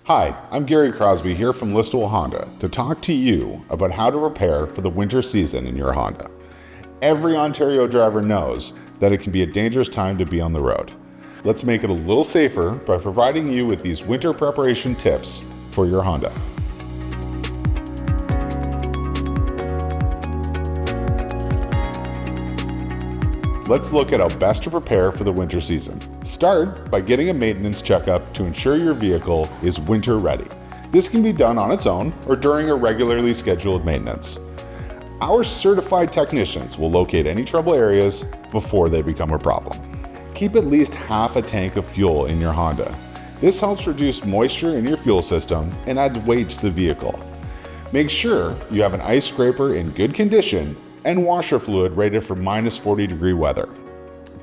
Hi, I'm Gary Crosby here from Listowel Honda to talk to you about how to prepare for the winter season in your Honda. Every Ontario driver knows that it can be a dangerous time to be on the road. Let's make it a little safer by providing you with these winter preparation tips for your Honda. Let's look at how best to prepare for the winter season. Start by getting a maintenance checkup to ensure your vehicle is winter ready. This can be done on its own or during a regularly scheduled maintenance. Our certified technicians will locate any trouble areas before they become a problem. Keep at least half a tank of fuel in your Honda. This helps reduce moisture in your fuel system and adds weight to the vehicle. Make sure you have an ice scraper in good condition and washer fluid rated for minus 40-degree weather.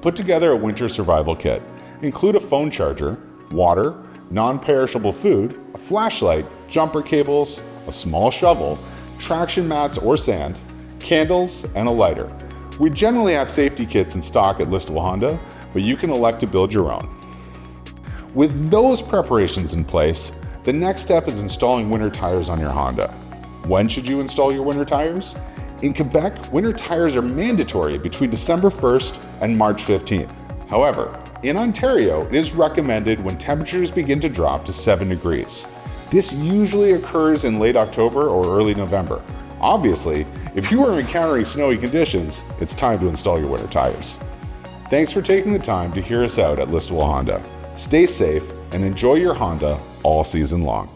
Put together a winter survival kit. Include a phone charger, water, non-perishable food, a flashlight, jumper cables, a small shovel, traction mats or sand, candles, and a lighter. We generally have safety kits in stock at Listowel Honda, but you can elect to build your own. With those preparations in place, the next step is installing winter tires on your Honda. When should you install your winter tires? In Quebec, winter tires are mandatory between December 1st and March 15th. However, in Ontario, it is recommended when temperatures begin to drop to 7 degrees. This usually occurs in late October or early November. Obviously, if you are encountering snowy conditions, it's time to install your winter tires. Thanks for taking the time to hear us out at Listowel Honda. Stay safe and enjoy your Honda all season long.